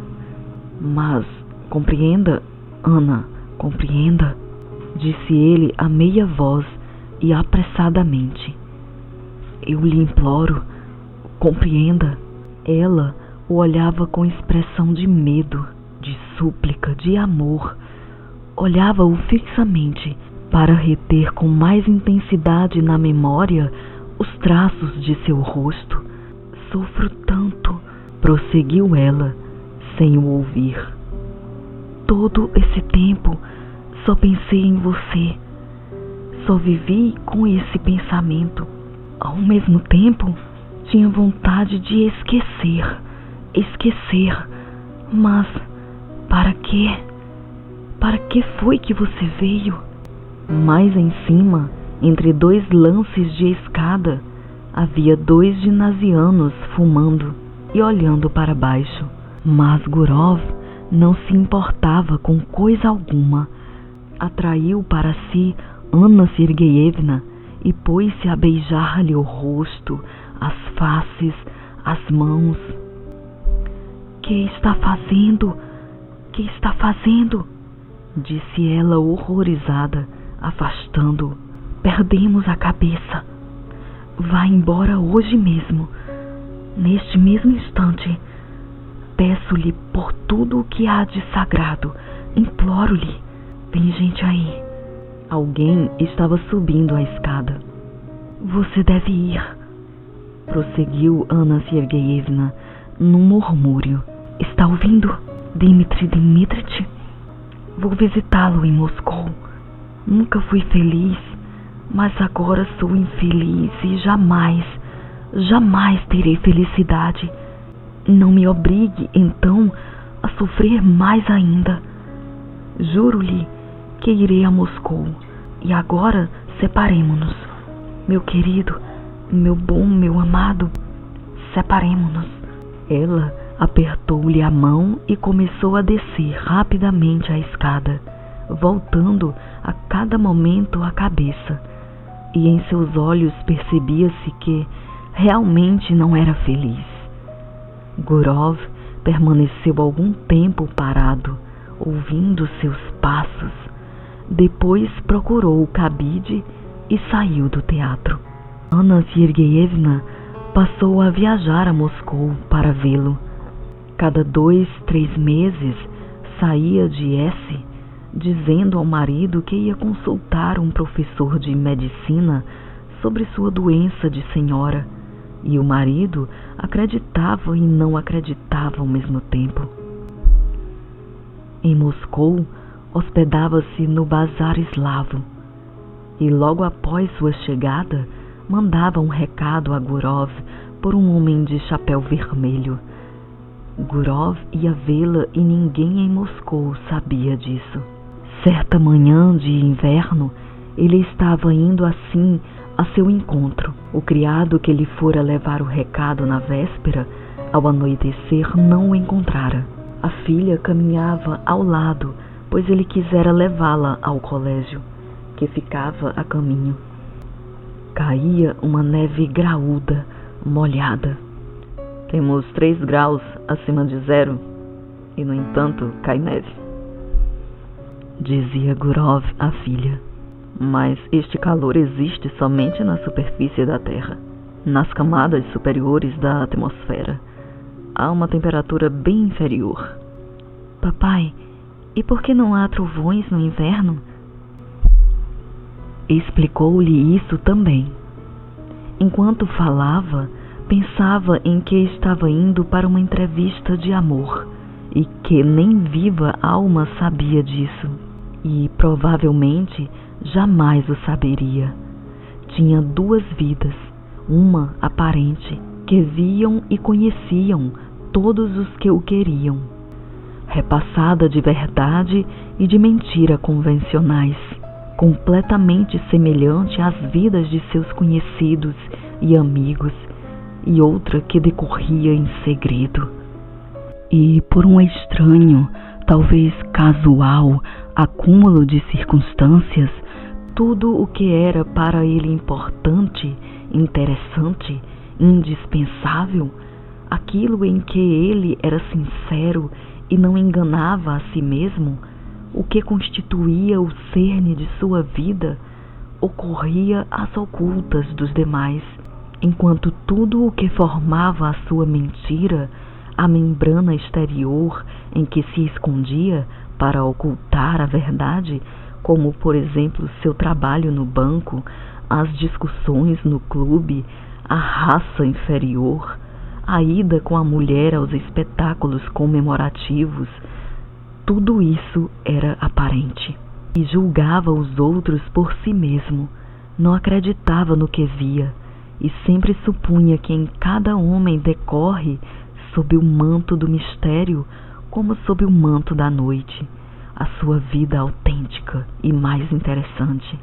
[SPEAKER 1] Mas compreenda, Ana, compreenda, disse ele a meia voz e apressadamente. Eu lhe imploro, compreenda. Ela o olhava com expressão de medo, de súplica, de amor. Olhava-o fixamente para reter com mais intensidade na memória os traços de seu rosto. Sofro tanto, prosseguiu ela, sem o ouvir. Todo esse tempo só pensei em você. Só vivi com esse pensamento. Ao mesmo tempo, tinha vontade de esquecer. Mas para quê? Para que foi que você veio? Mais em cima, entre dois lances de escada, havia 2 ginasianos fumando e olhando para baixo. Mas Gurov não se importava com coisa alguma. Atraiu para si Anna Sergeyevna e pôs-se a beijar-lhe o rosto, as faces, as mãos. Que está fazendo? Que está fazendo? Disse ela horrorizada, afastando-o. Perdemos a cabeça. Vá embora hoje mesmo, neste mesmo instante. Peço-lhe por tudo o que há de sagrado, imploro-lhe. Tem gente aí. Alguém estava subindo a escada. Você deve ir, prosseguiu Anna Sergeyevna num murmúrio. Está ouvindo, Dmitri Dmitrich? Vou visitá-lo em Moscou. Nunca fui feliz, mas agora sou infeliz e jamais terei felicidade. Não me obrigue, então, a sofrer mais ainda. Juro-lhe que irei a Moscou. E agora separemo-nos. Meu querido, meu bom, meu amado, separemo-nos. Ela apertou-lhe a mão e começou a descer rapidamente a escada, voltando a cada momento a cabeça, e em seus olhos percebia-se que realmente não era feliz. Gurov permaneceu algum tempo parado, ouvindo seus passos. Depois procurou o cabide e saiu do teatro. Anna Sergeyevna passou a viajar a Moscou para vê-lo. Cada 2, 3 meses saía de S, dizendo ao marido que ia consultar um professor de medicina sobre sua doença de senhora, e o marido acreditava e não acreditava ao mesmo tempo. Em Moscou, hospedava-se no Bazar Eslavo, e logo após sua chegada, mandava um recado a Gurov por um homem de chapéu vermelho. Gurov ia vê-la e ninguém em Moscou sabia disso. Certa manhã de inverno, Ele estava indo assim a seu encontro. O criado que lhe fora levar o recado na véspera, ao anoitecer, não o encontrara. A filha caminhava ao lado, pois ele quisera levá-la ao colégio, que ficava a caminho. Caía uma neve graúda, molhada. Temos 3 graus acima de zero e, no entanto, cai neve, dizia Gurov à filha. Mas este calor existe somente na superfície da Terra. Nas camadas superiores da atmosfera há uma temperatura bem inferior. Papai, e por que não há trovões no inverno? Explicou-lhe isso também. Enquanto falava, pensava em que estava indo para uma entrevista de amor e que nem viva alma sabia disso. E provavelmente jamais o saberia. Tinha 2 vidas, uma aparente, que viam e conheciam todos os que o queriam, repassada de verdade e de mentira convencionais, completamente semelhante às vidas de seus conhecidos e amigos, e outra que decorria em segredo. E por um estranho, talvez casual, acúmulo de circunstâncias, tudo o que era para ele importante, interessante, indispensável, aquilo em que ele era sincero e não enganava a si mesmo, o que constituía o cerne de sua vida, ocorria às ocultas dos demais, enquanto tudo o que formava a sua mentira, a membrana exterior em que se escondia para ocultar a verdade, como, por exemplo, seu trabalho no banco, as discussões no clube, a raça inferior, a ida com a mulher aos espetáculos comemorativos, tudo isso era aparente. E julgava os outros por si mesmo, não acreditava no que via, e sempre supunha que em cada homem decorre, sob o manto do mistério, como sob o manto da noite, a sua vida autêntica e mais interessante.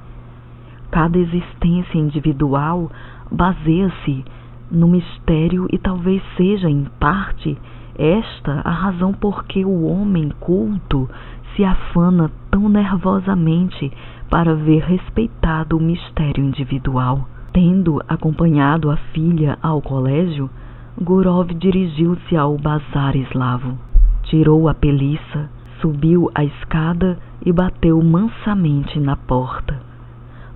[SPEAKER 1] Cada existência individual baseia-se no mistério e talvez seja, em parte, esta a razão por que o homem culto se afana tão nervosamente para ver respeitado o mistério individual. Tendo acompanhado a filha ao colégio, Gurov dirigiu-se ao bazar eslavo. Tirou a peliça, subiu a escada e bateu mansamente na porta.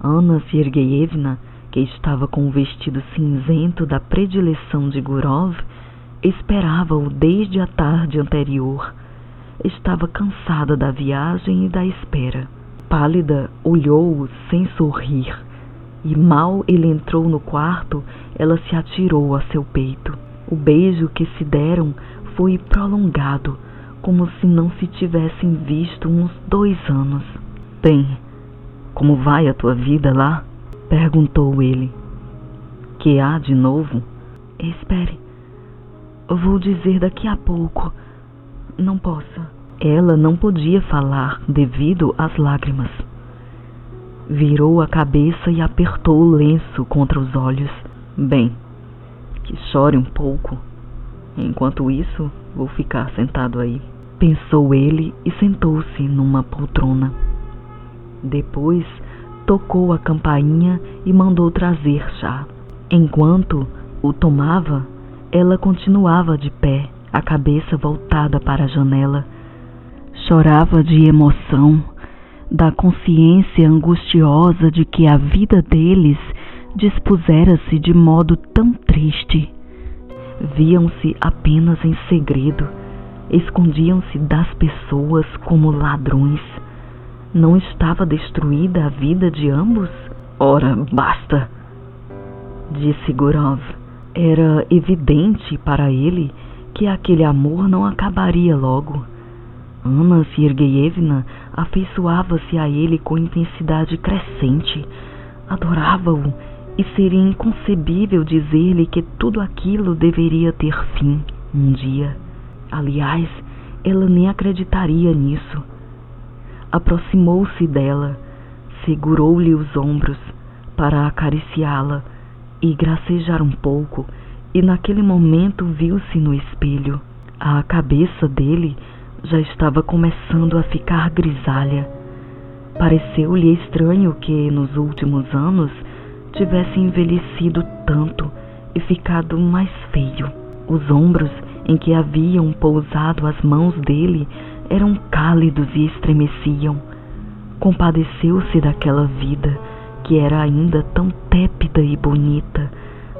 [SPEAKER 1] Anna Sergeyevna, que estava com o vestido cinzento da predileção de Gurov, esperava-o desde a tarde anterior. Estava cansada da viagem e da espera. Pálida, olhou-o sem sorrir, e mal ele entrou no quarto, ela se atirou a seu peito. O beijo que se deram foi prolongado, como se não se tivessem visto uns 2 anos. Bem, como vai a tua vida lá? Perguntou ele. Que há de novo? Espere, vou dizer daqui a pouco. Não posso. Ela não podia falar devido às lágrimas. Virou a cabeça e apertou o lenço contra os olhos. Bem, que chore um pouco. Enquanto isso, vou ficar sentado aí. Pensou ele e sentou-se numa poltrona. Depois, tocou a campainha e mandou trazer chá. Enquanto o tomava, ela continuava de pé, a cabeça voltada para a janela. Chorava de emoção, da consciência angustiosa de que a vida deles dispusera-se de modo tão triste. Viam-se apenas em segredo, escondiam-se das pessoas como ladrões. Não estava destruída a vida de ambos? Ora, basta, disse Gurov. Era evidente para ele que aquele amor não acabaria logo. Anna Sergeyevna afeiçoava-se a ele com intensidade crescente, adorava-o, e seria inconcebível dizer-lhe que tudo aquilo deveria ter fim um dia. Aliás, ela nem acreditaria nisso. Aproximou-se dela, segurou-lhe os ombros para acariciá-la e gracejar um pouco, e naquele momento viu-se no espelho. A cabeça dele já estava começando a ficar grisalha. Pareceu-lhe estranho que, nos últimos anos, tivesse envelhecido tanto e ficado mais feio. Os ombros em que haviam pousado as mãos dele eram cálidos e estremeciam. Compadeceu-se daquela vida que era ainda tão tépida e bonita,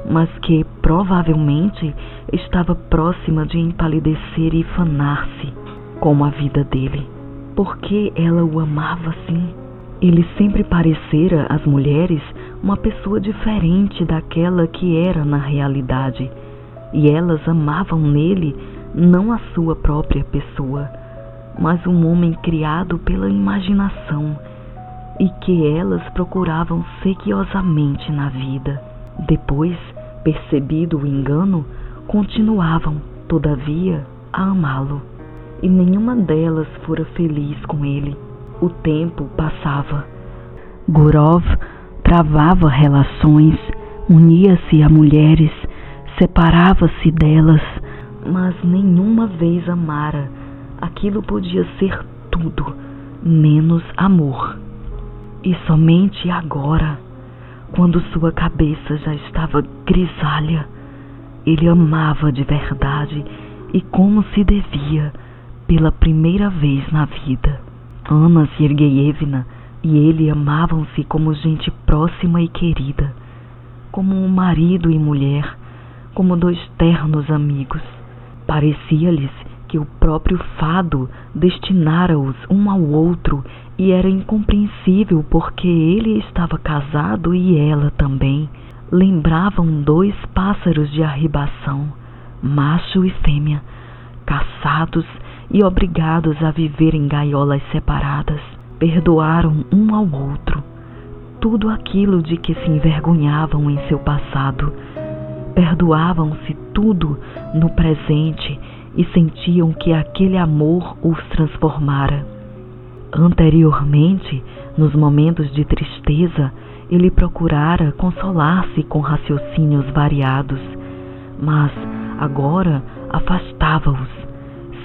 [SPEAKER 1] mas que provavelmente estava próxima de empalidecer e fanar-se, como a vida dele. Por que ela o amava assim? Ele sempre parecera às mulheres uma pessoa diferente daquela que era na realidade, e elas amavam nele não a sua própria pessoa, mas um homem criado pela imaginação e que elas procuravam sequiosamente na vida. Depois, percebido o engano, continuavam, todavia, a amá-lo, e nenhuma delas fora feliz com ele. O tempo passava. Gurov travava relações, unia-se a mulheres, separava-se delas, mas nenhuma vez amara. Aquilo podia ser tudo, menos amor. E somente agora, quando sua cabeça já estava grisalha, ele amava de verdade e como se devia, pela primeira vez na vida. Anna Sergeyevna e ele amavam-se como gente próxima e querida, como um marido e mulher, como dois ternos amigos. Parecia-lhes que o próprio fado destinara-os um ao outro, e era incompreensível porque ele estava casado e ela também. Lembravam dois pássaros de arribação, macho e fêmea, caçados e obrigados a viver em gaiolas separadas. Perdoaram um ao outro tudo aquilo de que se envergonhavam em seu passado. Perdoavam-se tudo no presente e sentiam que aquele amor os transformara. Anteriormente, nos momentos de tristeza, ele procurara consolar-se com raciocínios variados, mas agora afastava-os.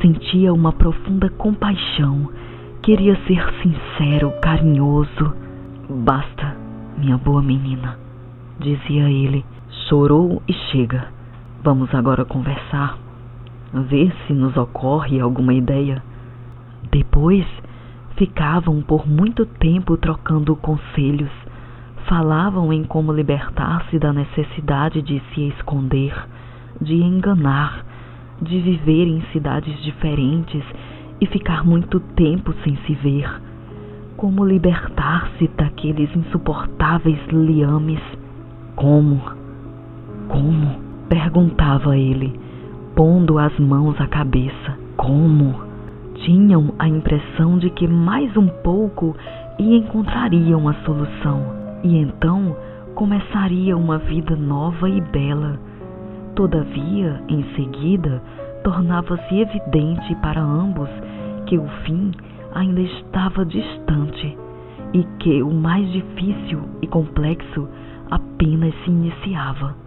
[SPEAKER 1] Sentia uma profunda compaixão, queria ser sincero, carinhoso. Basta, minha boa menina, dizia ele. Chorou e chega. Vamos agora conversar, ver se nos ocorre alguma ideia. Depois, ficavam por muito tempo trocando conselhos. Falavam em como libertar-se da necessidade de se esconder, de enganar, de viver em cidades diferentes e ficar muito tempo sem se ver. Como libertar-se daqueles insuportáveis liames. Como? Perguntava ele, pondo as mãos à cabeça. Como? Tinham a impressão de que mais um pouco e encontrariam a solução, e então começaria uma vida nova e bela. Todavia, em seguida, tornava-se evidente para ambos que o fim ainda estava distante e que o mais difícil e complexo apenas se iniciava.